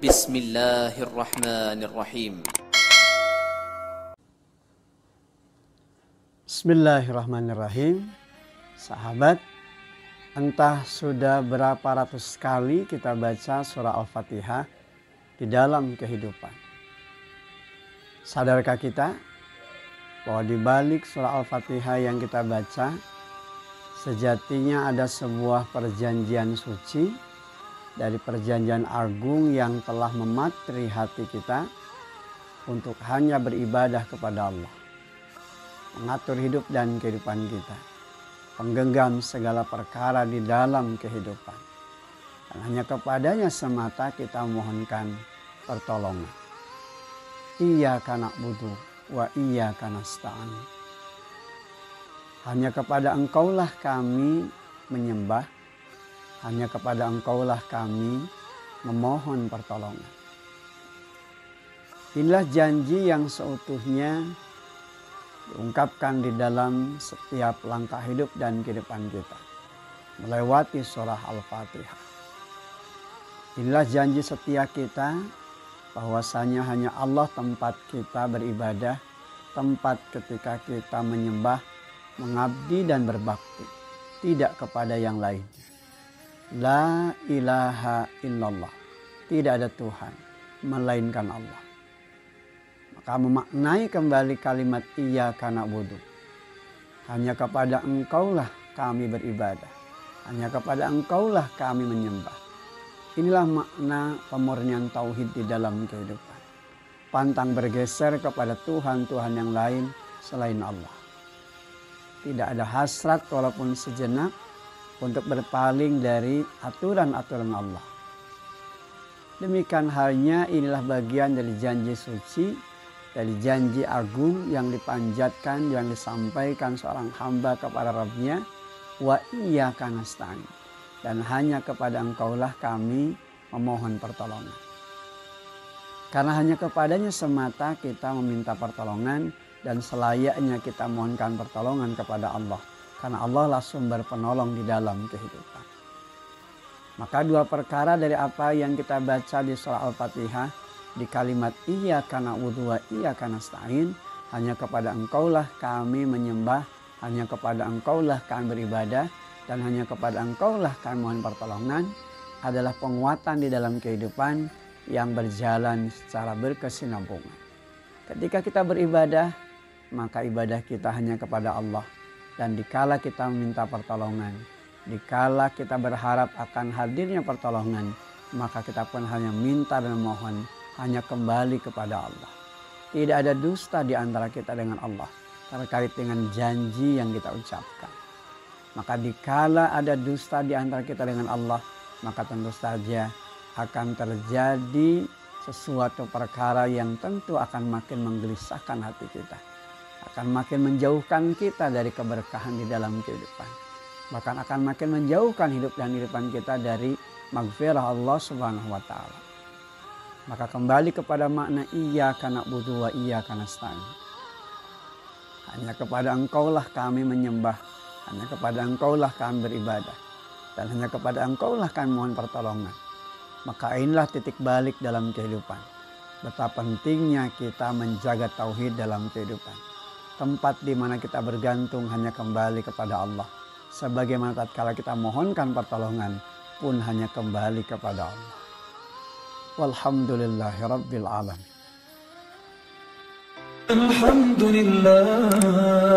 Bismillahirrahmanirrahim. Bismillahirrahmanirrahim. Sahabat, entah sudah berapa ratus kali kita baca surah Al-Fatihah di dalam kehidupan. Sadarkah kita bahwa di balik surah Al-Fatihah yang kita baca, sejatinya ada sebuah perjanjian suci dari perjanjian agung yang telah mematri hati kita untuk hanya beribadah kepada Allah, mengatur hidup dan kehidupan kita, penggenggam segala perkara di dalam kehidupan, dan hanya kepadanya semata kita mohonkan pertolongan. Iyyaka na'budu wa iyyaka nasta'in. Hanya kepada Engkaulah kami menyembah, hanya kepada Engkaulah kami memohon pertolongan. Inilah janji yang seutuhnya diungkapkan di dalam setiap langkah hidup dan kehidupan kita, melewati surah Al-Fatihah. Inilah janji setia kita, bahwasanya hanya Allah tempat kita beribadah, tempat ketika kita menyembah, mengabdi dan berbakti, tidak kepada yang lainnya. La ilaha illallah, tidak ada Tuhan melainkan Allah. Maka memaknai kembali kalimat iyyaka na'budu, hanya kepada Engkaulah kami beribadah, hanya kepada Engkaulah kami menyembah. Inilah makna pemurnian tauhid di dalam kehidupan. Pantang bergeser kepada Tuhan-Tuhan yang lain selain Allah. Tidak ada hasrat walaupun sejenak untuk berpaling dari aturan-aturan Allah. Demikian halnya inilah bagian dari janji suci, dari janji agung yang dipanjatkan, yang disampaikan seorang hamba kepada Rabb-Nya. Wa iyyaka nasta'in. Dan hanya kepada Engkaulah kami memohon pertolongan. Karena hanya kepadanya semata kita meminta pertolongan, dan selayaknya kita mohonkan pertolongan kepada Allah. Karena Allah lah sumber penolong di dalam kehidupan. Maka dua perkara dari apa yang kita baca di surah Al-Fatihah, di kalimat iyyaka na'budu wa iyyaka nasta'in, hanya kepada Engkaulah kami menyembah, hanya kepada Engkaulah kami beribadah, dan hanya kepada Engkaulah kami mohon pertolongan, adalah penguatan di dalam kehidupan yang berjalan secara berkesinambungan. Ketika kita beribadah, maka ibadah kita hanya kepada Allah. Dan dikala kita meminta pertolongan, dikala kita berharap akan hadirnya pertolongan, maka kita pun hanya minta dan mohon hanya kembali kepada Allah. Tidak ada dusta di antara kita dengan Allah terkait dengan janji yang kita ucapkan. Maka dikala ada dusta di antara kita dengan Allah, maka tentu saja akan terjadi sesuatu perkara yang tentu akan makin menggelisahkan hati kita, akan makin menjauhkan kita dari keberkahan di dalam kehidupan, bahkan akan makin menjauhkan hidup dan kehidupan kita dari maghfirah Allah Subhanahu wa taala. Maka kembali kepada makna iyyaka na'budu wa iyyaka nasta'in. Hanya kepada Engkaulah kami menyembah, hanya kepada Engkaulah kami beribadah, dan hanya kepada Engkaulah kami mohon pertolongan. Maka inilah titik balik dalam kehidupan. Betapa pentingnya kita menjaga tauhid dalam kehidupan. Tempat di mana kita bergantung hanya kembali kepada Allah. Sebagaimana tatkala kita mohonkan pertolongan pun hanya kembali kepada Allah. Walhamdulillahi rabbil alamin. Alhamdulillah.